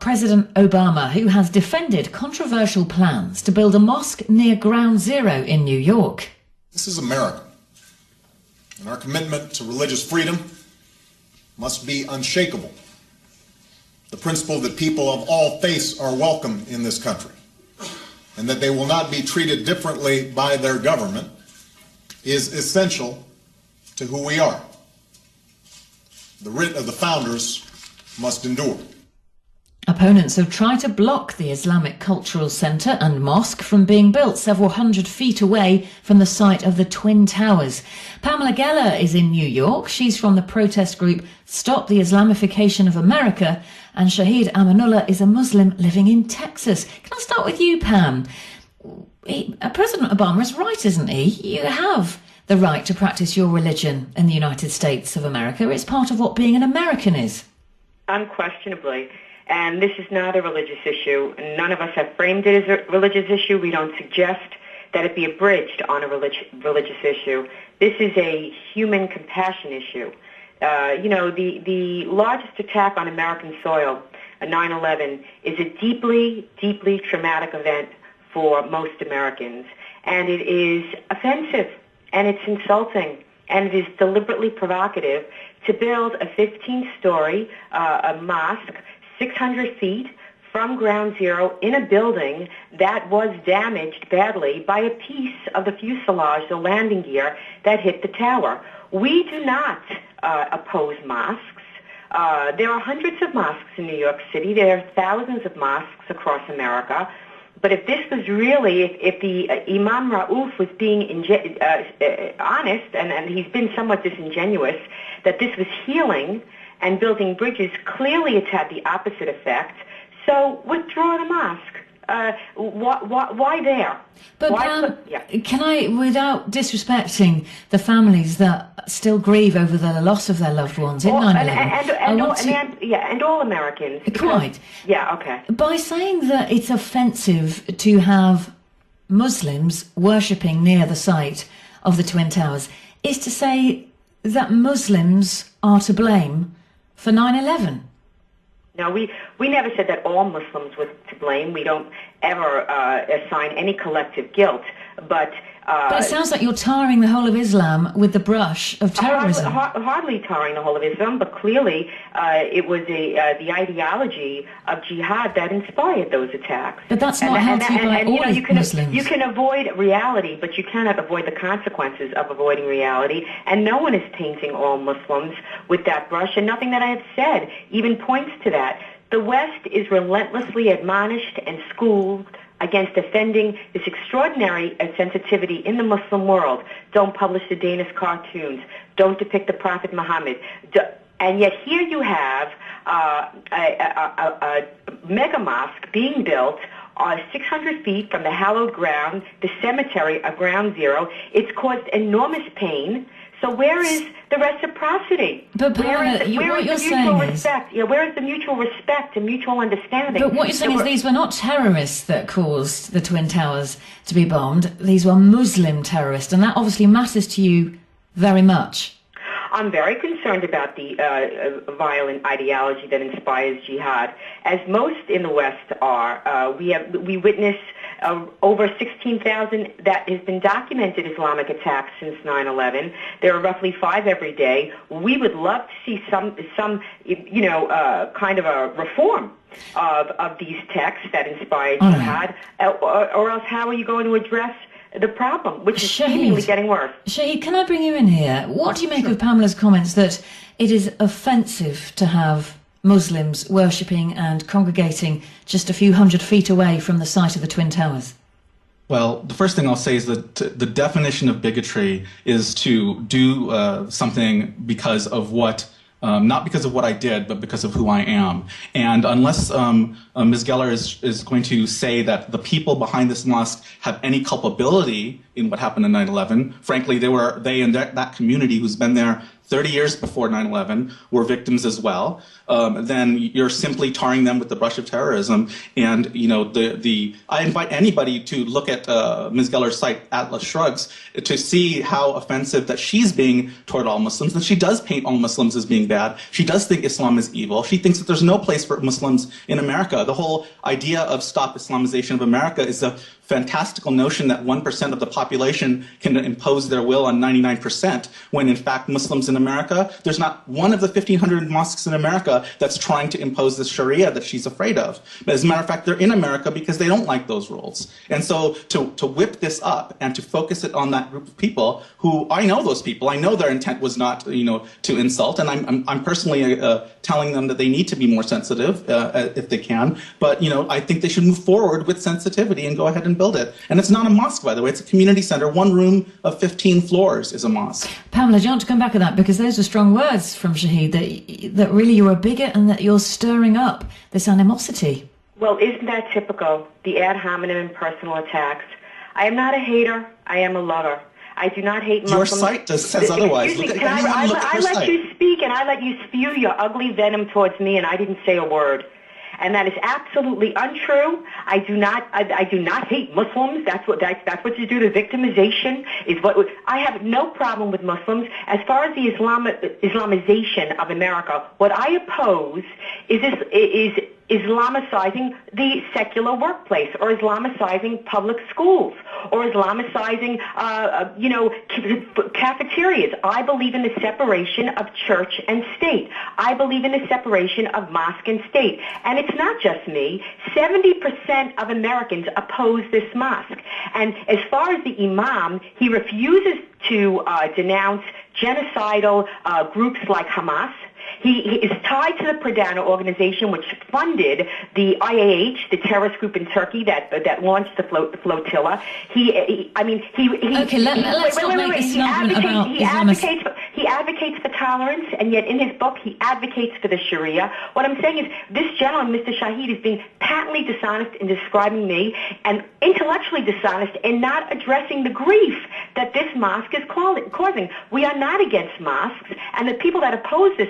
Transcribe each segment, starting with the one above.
President Obama, who has defended controversial plans to build a mosque near Ground Zero in New York. This is America, and our commitment to religious freedom must be unshakable. The principle that people of all faiths are welcome in this country and that they will not be treated differently by their government is essential to who we are. The writ of the founders must endure. Opponents have tried to block the Islamic Cultural Centre and mosque from being built several hundred feet away from the site of the Twin Towers. Pamela Geller is in New York. She's from the protest group Stop the Islamification of America, and Shahed Amanullah is a Muslim living in Texas. Can I start with you, Pam? President Obama is right, isn't he? You have the right to practice your religion in the United States of America. It's part of what being an American is. Unquestionably. And this is not a religious issue. None of us have framed it as a religious issue. We don't suggest that it be abridged on a religious issue. This is a human compassion issue. The largest attack on American soil, 9/11, is a deeply, deeply traumatic event for most Americans. And it is offensive, and it's insulting, and it is deliberately provocative to build a 15-story mosque 600 feet from Ground Zero in a building that was damaged badly by a piece of the fuselage, the landing gear, that hit the tower. We do not oppose mosques. There are hundreds of mosques in New York City. There are thousands of mosques across America. But if this was really, if the Imam Rauf was being honest, and he's been somewhat disingenuous, that this was healing and building bridges, clearly it's had the opposite effect. So withdraw the mosque. Why there? But Pam, can I, without disrespecting the families that still grieve over the loss of their loved ones in 9/11, and all Americans. Quite. Yeah, okay. By saying that it's offensive to have Muslims worshipping near the site of the Twin Towers is to say that Muslims are to blame for 9/11. No, we never said that all Muslims were to blame. We don't ever assign any collective guilt. But it sounds like you're tarring the whole of Islam with the brush of terrorism. Hardly tarring the whole of Islam, but clearly it was the ideology of jihad that inspired those attacks. But that's not held to by all Muslims. You can avoid reality, but you cannot avoid the consequences of avoiding reality. And no one is painting all Muslims with that brush, and nothing that I have said even points to that. The West is relentlessly admonished and schooled against defending this extraordinary sensitivity in the Muslim world. Don't publish the Danish cartoons. Don't depict the Prophet Muhammad. And yet here you have a mega mosque being built 600 feet from the hallowed ground, the cemetery of Ground Zero. It's caused enormous pain. So where is the reciprocity? But Pamela, what you're saying is... where is the mutual respect and mutual understanding? But what you're saying is these were not terrorists that caused the Twin Towers to be bombed. These were Muslim terrorists, and that obviously matters to you very much. I'm very concerned about the violent ideology that inspires jihad, as most in the West are. We witness over 16,000 that has been documented Islamic attacks since 9/11. There are roughly 5 every day. We would love to see some kind of a reform of these texts that inspire jihad, or else how are you going to address the problem, which is seemingly getting worse? Shahed, can I bring you in here? What do you make of Pamela's comments that it is offensive to have Muslims worshipping and congregating just a few hundred feet away from the site of the Twin Towers? Well, the first thing I'll say is that the definition of bigotry is to do something because of what, not because of what I did, but because of who I am. And unless Ms. Geller is going to say that the people behind this mosque have any culpability in what happened in 9/11, frankly, they and that community who's been there 30 years before 9/11 were victims as well, then you're simply tarring them with the brush of terrorism. And I invite anybody to look at Ms. Geller's site, Atlas Shrugs, to see how offensive that she's being toward all Muslims. And she does paint all Muslims as being bad. She does think Islam is evil. She thinks that there's no place for Muslims in America. The whole idea of stop Islamization of America is a fantastical notion that 1% of the population can impose their will on 99%, when in fact Muslims in America, there's not one of the 1,500 mosques in America that's trying to impose the Sharia that she's afraid of. But as a matter of fact, they're in America because they don't like those rules. And so to whip this up and to focus it on that group of people who, I know those people, I know their intent was not, to insult, and I'm personally telling them that they need to be more sensitive if they can. But, I think they should move forward with sensitivity and go ahead and build it. And it's not a mosque, by the way. It's a community center. One room of 15 floors is a mosque. Pamela, do you want to come back to that? Because those are strong words from Shahed, that really you're a bigot and that you're stirring up this animosity. Well, isn't that typical? The ad hominem and personal attacks. I am not a hater. I am a lover. I do not hate Muslims. Your site says otherwise. Excuse me, I let you speak, and I let you spew your ugly venom towards me, and I didn't say a word. And that is absolutely untrue. I do not hate Muslims. That's what you do. The victimization is what I have no problem with Muslims. As far as the Islamization of America, what I oppose is Islamicizing the secular workplace, or Islamicizing public schools, or Islamicizing, cafeterias. I believe in the separation of church and state. I believe in the separation of mosque and state. And it's not just me. 70% of Americans oppose this mosque. And as far as the imam, he refuses to denounce genocidal groups like Hamas. He is tied to the Pradana organization, which funded the IAH, the terrorist group in Turkey that launched the flotilla. He advocates for tolerance, and yet in his book he advocates for the Sharia. What I'm saying is, this gentleman, Mr. Shahed, is being patently dishonest in describing me, and intellectually dishonest in not addressing the grief that this mosque is causing. We are not against mosques, and the people that oppose this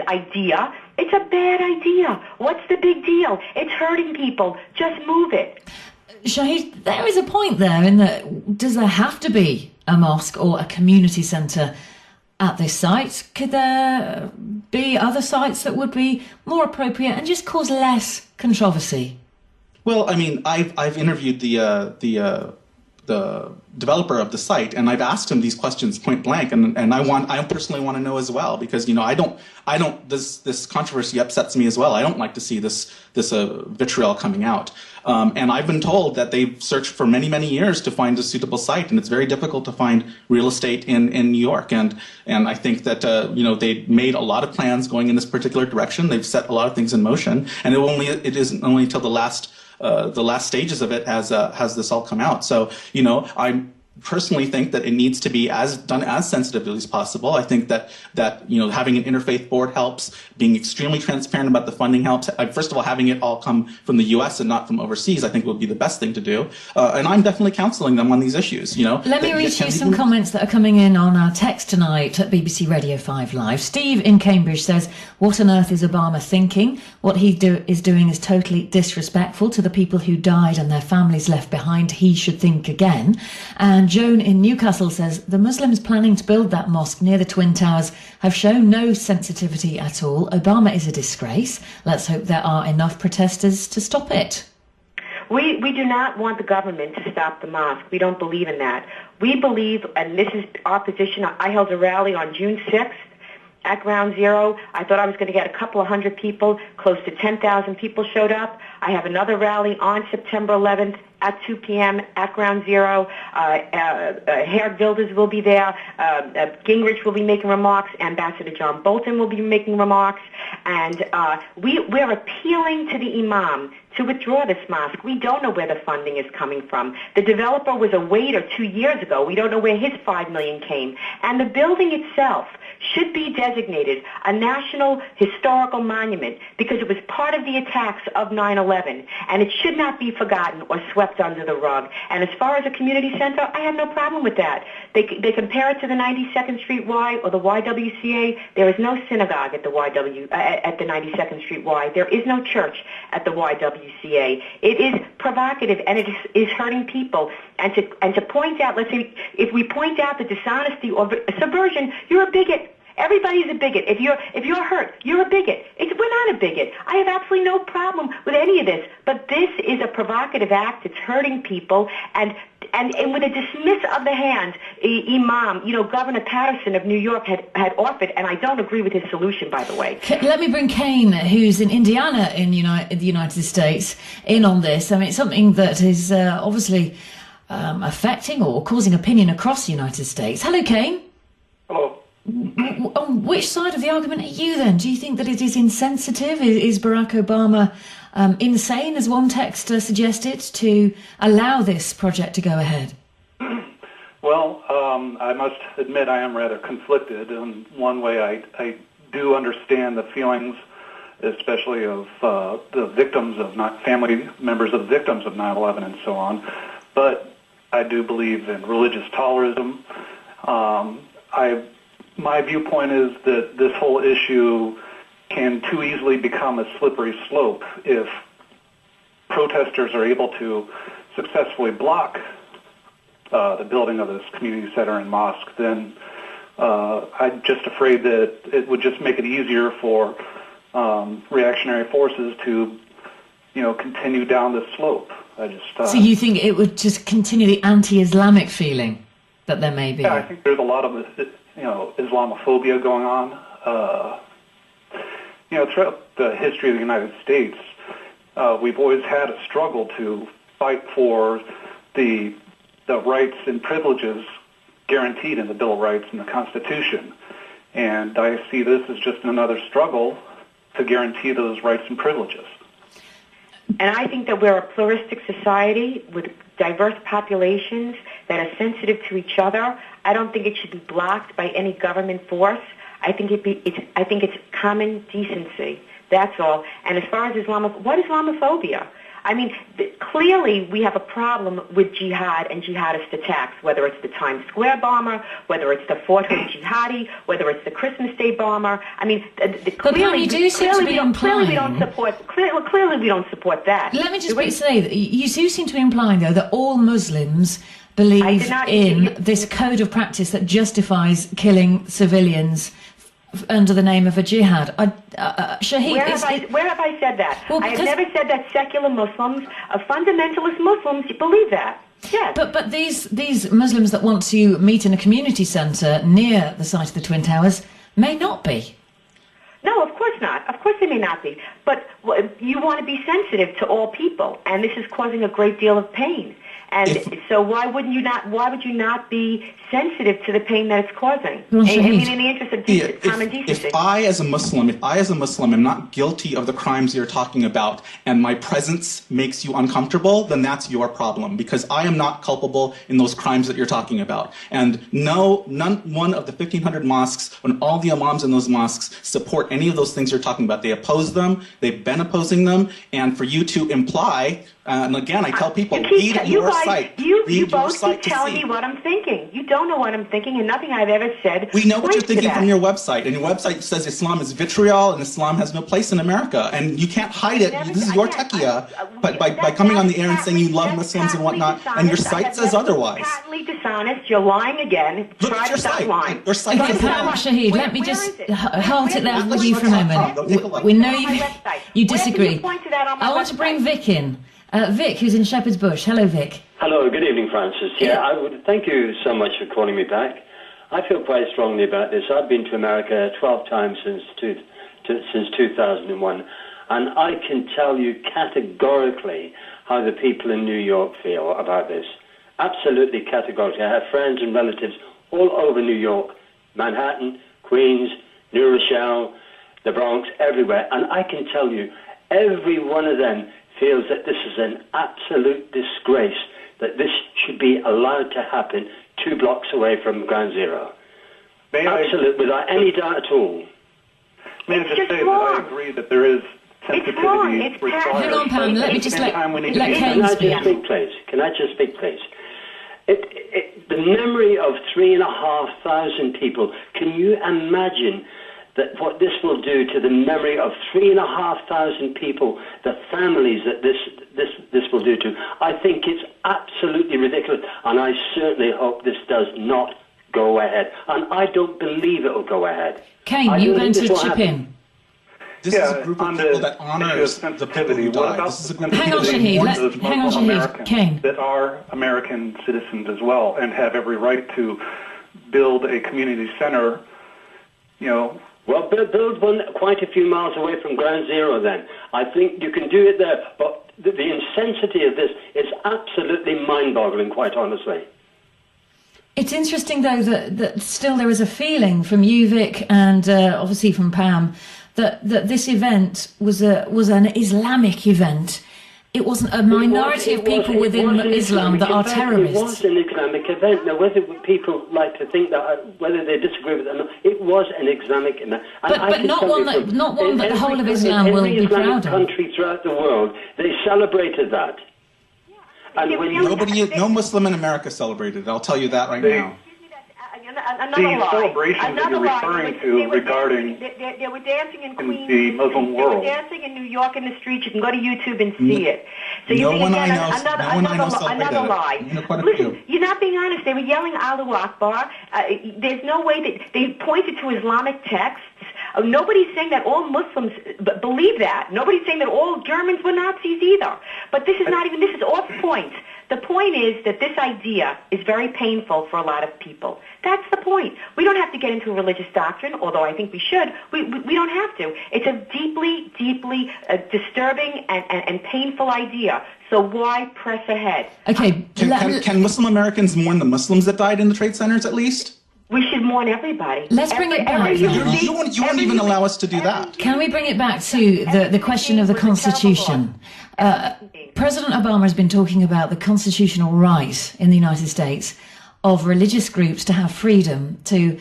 idea, it's a bad idea. What's the big deal? It's hurting people. Just move it. Shahed, there is a point there in that, does there have to be a mosque or a community centre at this site? Could there be other sites that would be more appropriate and just cause less controversy? Well, I mean, I've interviewed the developer of the site, and I've asked him these questions point blank, and I personally want to know as well, because this controversy upsets me as well. I don't like to see this vitriol coming out, and I've been told that they've searched for many years to find a suitable site, and it's very difficult to find real estate in New York, and I think that they made a lot of plans going in this particular direction. They've set a lot of things in motion, and it isn't only until the last stages of it has this all come out. So, I personally think that it needs to be done as sensitively as possible. I think that having an interfaith board helps. Being extremely transparent about the funding helps. First of all, having it all come from the U.S. and not from overseas, I think would be the best thing to do. And I'm definitely counseling them on these issues. Let me read you some comments that are coming in on our text tonight at BBC Radio 5 Live. Steve in Cambridge says, "What on earth is Obama thinking? What he is doing is totally disrespectful to the people who died and their families left behind. He should think again." And Joan in Newcastle says, "The Muslims planning to build that mosque near the Twin Towers have shown no sensitivity at all. Obama is a disgrace. Let's hope there are enough protesters to stop it." We do not want the government to stop the mosque. We don't believe in that. We believe, and this is our position, I held a rally on June 6th at Ground Zero. I thought I was going to get a couple of hundred people. Close to 10,000 people showed up. I have another rally on September 11th at 2 p.m. at Ground Zero. Hair Builders will be there. Gingrich will be making remarks. Ambassador John Bolton will be making remarks. And we're appealing to the imam to withdraw this mosque. We don't know where the funding is coming from. The developer was a waiter 2 years ago. We don't know where his $5 million came. And the building itself should be designated a national historical monument because it was part of the attacks of 9/11, and it should not be forgotten or swept swept under the rug. And as far as a community center, I have no problem with that. They compare it to the 92nd Street Y or the YWCA. There is no synagogue at the at the 92nd Street Y. There is no church at the YWCA. It is provocative, and it is hurting people. And to point out, let's say, if we point out the dishonesty or subversion, you're a bigot. Everybody's a bigot. If you're hurt, you're a bigot. We're not a bigot. I have absolutely no problem with any of this. But this is a provocative act. It's hurting people, and with a dismiss of the hand, Imam, Governor Patterson of New York had offered, and I don't agree with his solution, by the way. Let me bring Kane, who's in Indiana in the United States, in on this. I mean, it's something that is obviously affecting or causing opinion across the United States. Hello, Kane. Hello. On which side of the argument are you then? Do you think that it is insensitive? Is Barack Obama insane, as one texter suggested, to allow this project to go ahead? Well, I must admit I am rather conflicted. In one way, I do understand the feelings, especially of the victims of family members of victims of 9/11 and so on. But I do believe in religious tolerism. My viewpoint is that this whole issue can too easily become a slippery slope if protesters are able to successfully block the building of this community center and mosque. Then I'm just afraid that it would just make it easier for reactionary forces to, continue down this slope. So you think it would just continue the anti-Islamic feeling that there may be? Yeah, I think there's a lot of Islamophobia going on. Throughout the history of the United States, we've always had a struggle to fight for the rights and privileges guaranteed in the Bill of Rights and the Constitution. And I see this as just another struggle to guarantee those rights and privileges. And I think that we're a pluralistic society with diverse populations that are sensitive to each other. I don't think it should be blocked by any government force. I think it's common decency. That's all. And as far as what is Islamophobia? I mean, clearly we have a problem with jihad and jihadist attacks, whether it's the Times Square bomber, whether it's the Fort Hood jihadi, whether it's the Christmas Day bomber. I mean, clearly we don't support that. Let me just say that you do seem to be implying, though, that all Muslims believe in this code of practice that justifies killing civilians under the name of a jihad. Shahed, where have I said that? Well, I have never said that secular Muslims, fundamentalist Muslims, believe that. Yes. But these Muslims that want to meet in a community centre near the site of the Twin Towers may not be. No, of course not. Of course they may not be. But you want to be sensitive to all people, and this is causing a great deal of pain. And so why would you not be sensitive to the pain that it's causing? I mean, in the interest of common decency. If I as a Muslim am not guilty of the crimes you're talking about, and my presence makes you uncomfortable, then that's your problem, because I am not culpable in those crimes that you're talking about. And one of the 1,500 mosques, and all the imams in those mosques support any of those things you're talking about. They oppose them. They've been opposing them. And for you to imply, and again, I tell people, read your site. You both keep telling me what I'm thinking. You don't know what I'm thinking, and nothing I've ever said. We know what you're thinking from your website, and your website says Islam is vitriol and Islam has no place in America, and you can't hide it. This is your taqiyya, but by coming on the air and saying you love Muslims and whatnot, and your site says otherwise. Patently dishonest. You're lying again. Try to stop lying. Your site is Shahed, let me just halt it there with you for a moment. We know you disagree. I want to bring Vic in. Vic, who's in Shepherd's Bush. Hello, Vic. Hello, good evening, Francis. Yeah, I would thank you so much for calling me back. I feel quite strongly about this. I've been to America 12 times since 2001, and I can tell you categorically how the people in New York feel about this. Absolutely categorically. I have friends and relatives all over New York, Manhattan, Queens, New Rochelle, the Bronx, everywhere, and I can tell you every one of them feels that this is an absolute disgrace, that this should be allowed to happen 2 blocks away from Ground Zero. Absolutely, without any doubt at all. May I just say that I agree that there is sensitivity wrong. It's requires. Hang on, Pam. Let me just let Kane speak. Can I just speak, please? The memory of 3,500 people. Can you imagine that what this will do to the memory of 3,500 people, the families that this will do to? I think it's absolutely ridiculous, and I certainly hope this does not go ahead. And I don't believe it will go ahead. Kane, you're going to chip in. This is a group of people that honors the people who died. This is a group of Hang on, people Shahed. Hang on, Shahed. Kane. that are American citizens as well and have every right to build a community center, you know. Well, build one quite a few miles away from Ground Zero then. I think you can do it there, but the insensity of this is absolutely mind-boggling, quite honestly. It's interesting, though, that still there is a feeling from you, Vic, and obviously from Pam, that this event was an Islamic event. It wasn't a minority of people within Islam that are terrorists. It was an Islamic event. Now, whether people like to think that, whether they disagree with it or not, it was an Islamic event. But not one that the whole of Islam will be proud of. In every country throughout the world, they celebrated that. And no Muslim in America celebrated it. I'll tell you that right now. The celebration that you're referring to regarding they were dancing in Queens, the Muslim world. They were dancing in New York in the streets. You can go to YouTube and see it. So you no one I know celebrated another lie. Listen, you're not being honest. They were yelling Allahu Akbar. There's no way that they pointed to Islamic texts. Nobody's saying that all Muslims believe that. Nobody's saying that all Germans were Nazis either. But this is not even, this is off point. The point is that this idea is very painful for a lot of people. That's the point. We don't have to get into religious doctrine, although I think we should. We don't have to. It's a deeply, deeply disturbing and painful idea. So why press ahead? Okay. Can Muslim Americans mourn the Muslims that died in the trade centers at least? We should mourn everybody. Let's bring it back. You won't even allow us to do that. Can we bring it back to the question of the Constitution? President Obama has been talking about the constitutional right in the United States of religious groups to have freedom to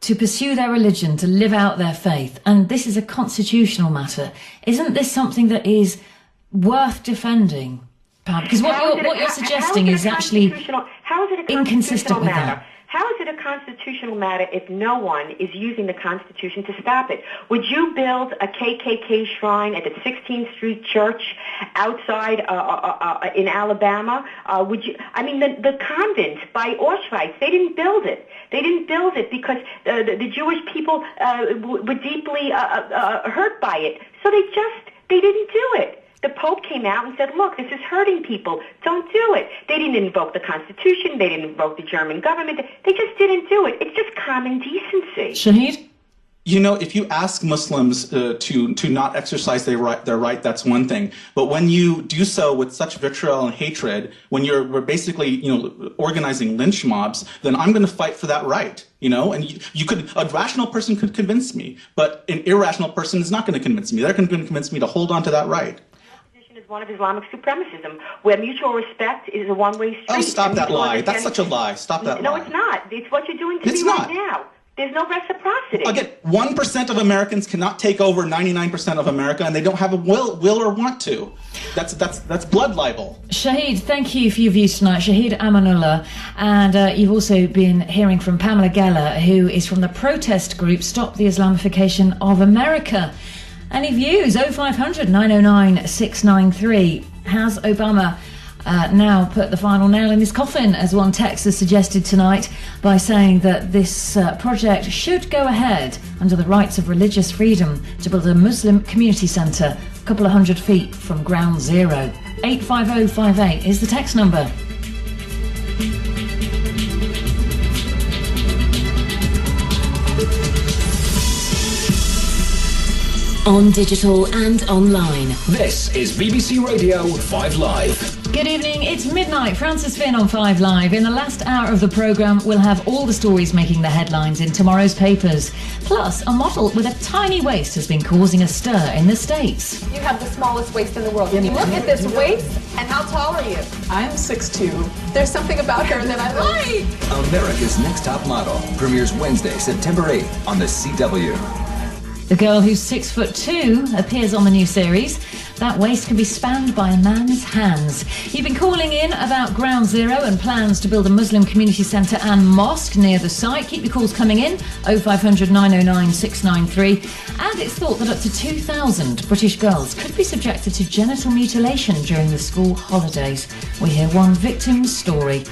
pursue their religion, to live out their faith. And this is a constitutional matter. Isn't this something that is worth defending, Pam? Because what you're suggesting is actually inconsistent with that. How is it a constitutional matter if no one is using the Constitution to stop it? Would you build a KKK shrine at the 16th Street Church outside in Alabama? Would you? I mean, the convent by Auschwitz, they didn't build it. They didn't build it because the Jewish people were deeply hurt by it. So they didn't do it. The Pope came out and said, look, this is hurting people. Don't do it. They didn't invoke the Constitution. They didn't invoke the German government. They just didn't do it. It's just common decency. Shahed? You know, if you ask Muslims to not exercise their right, that's one thing. But when you do so with such vitriol and hatred, when we're basically, organizing lynch mobs, then I'm going to fight for that right. And a rational person could convince me, but an irrational person is not going to convince me. They're going to convince me to hold on to that right. Is one of Islamic supremacism, where mutual respect is a one-way street. Oh, stop that lie. That's such a lie. Stop that lie. No, it's not. It's what you're doing to me right now. There's no reciprocity. Again, 1% of Americans cannot take over 99% of America, and they don't have a will or want to. That's blood libel. Shahed, thank you for your views tonight. Shahed Amanullah. And you've also been hearing from Pamela Geller, who is from the protest group Stop the Islamification of America. Any views? 0500 909 693. Has Obama now put the final nail in his coffin, as one texter suggested tonight, by saying that this project should go ahead under the rights of religious freedom to build a Muslim community centre a couple of 100 feet from Ground Zero? 85058 is the text number. On digital and online. This is BBC Radio 5 Live. Good evening, it's midnight. Francis Finn on 5 Live. In the last hour of the programme, we'll have all the stories making the headlines in tomorrow's papers. Plus, a model with a tiny waist has been causing a stir in the States. You have the smallest waist in the world. Can you look at this waist? And how tall are you? I'm 6'2". There's something about her that I like. America's Next Top Model premieres Wednesday, September 8th on the CW. The girl who's 6'2" appears on the new series. That waist can be spanned by a man's hands. You've been calling in about Ground Zero and plans to build a Muslim community centre and mosque near the site. Keep your calls coming in, 0500 909 693. And it's thought that up to 2,000 British girls could be subjected to genital mutilation during the school holidays. We hear one victim's story.